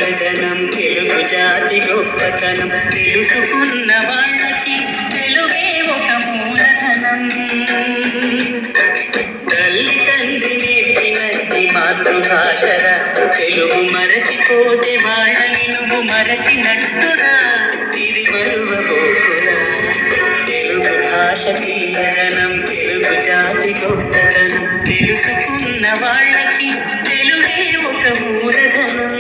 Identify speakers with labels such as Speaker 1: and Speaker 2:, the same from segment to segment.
Speaker 1: తీయదనం తెలుగు జాతి గొప్పతనం తెలుసుకున్న వాళ్ళకి తెలుగే ఒక మూలధనం. తల్లి తండ్రి నేర్పినది మాతృభాషరా, తెలుగు మరచిపోతే వాళ్ళని నువ్వు మరచినట్టురా. ఇది మరువబోకురా. తెలుగు భాష తీయదనం తెలుగు జాతి గొప్పతనం తెలుసుకున్న వాళ్ళకి తెలుగే ఒక మూలధనం.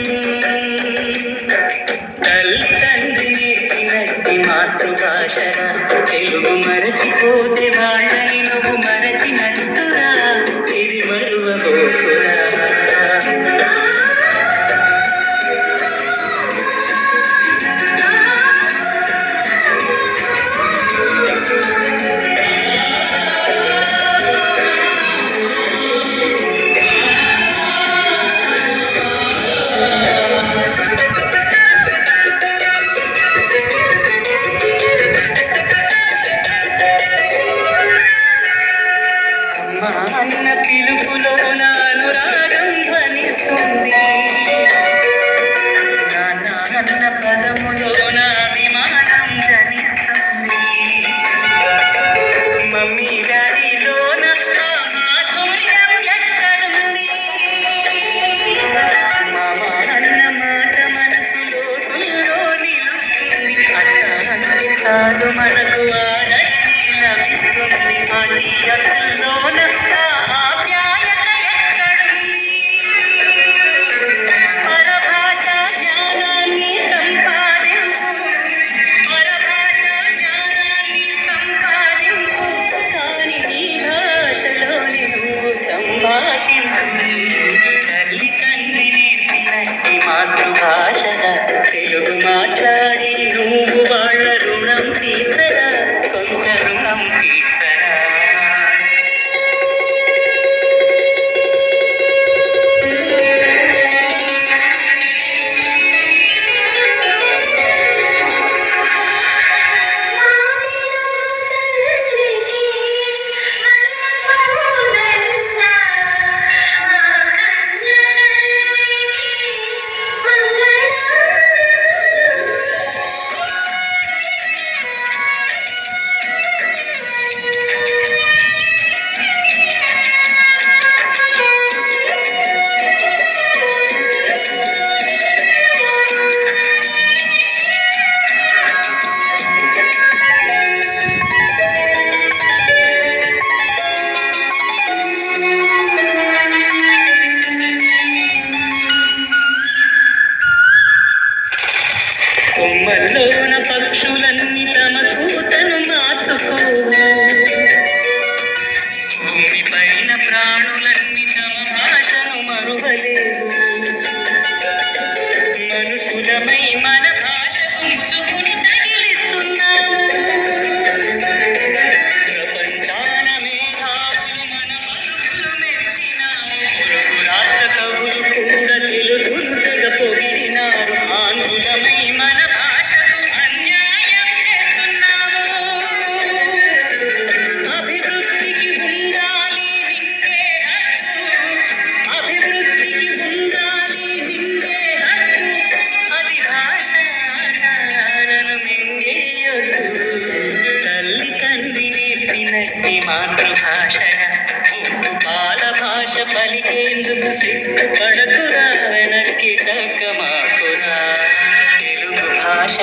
Speaker 1: తల్లి తండ్రి నేర్పినది మాతృభాషరా, తెలుగు మరచిపోతే వాళ్ళని నువ్వు మరచినట్టురా. ఇది మరువబోకురా. అన్న పిలుపులో నానురాగం ధ్వనిస్తుంది, నాన్న అన్న పదములో నా అభిమానం జనిస్తుంది. మమ్మీ డాడీలోన ఆ మాధుర్యం ఎక్కడుంది? మామ అన్న మాట మనసులో నిలుస్తుంది. అత్త అంటే చాలు మనకు ఆదరణ లభిస్తుంది. ఆంటీ అంకుల్లోన తల్లి తండ్రి నేర్పినట్టి మాతృభాషగా తెలుగు మాట్లాడి నువ్వు వాళ్ళ రుణం తీర్చరా, కొంత రుణం తీర్చరా. కొమ్మల్లోన పక్షులన్నీ తమ కూతను మార్చుకోవు, భూమి పైన ప్రాణులన్నీ తమ భాషను మరువలేవు. మనుషులమై మన భాషకు ముసుగును తగిలిస్తున్నాము. ప్రపంచాన మేధావులు మన పలుకులు మెచ్చినారు. పొరుగు రాష్ట్ర కవులు కూడా తెలుగును తెగ పొగిడినారు. ఆంధ్రులమై మన భాషకు అన్యాయం చేస్తున్నాము. అభివృద్ధికి ఉండాలి నిండే హక్కు, అభివృద్ధికి ఉండాలి నిండే హక్కు. అది భాష ఆచారాలను మింగేయొద్దు. తల్లి తండ్రి నేర్పినట్టి మాతృభాషగా బాల భాష పలికేందుకు సిగ్గుపడకురా, వెనక్కి తగ్గమాకురా. తెలుగు భాష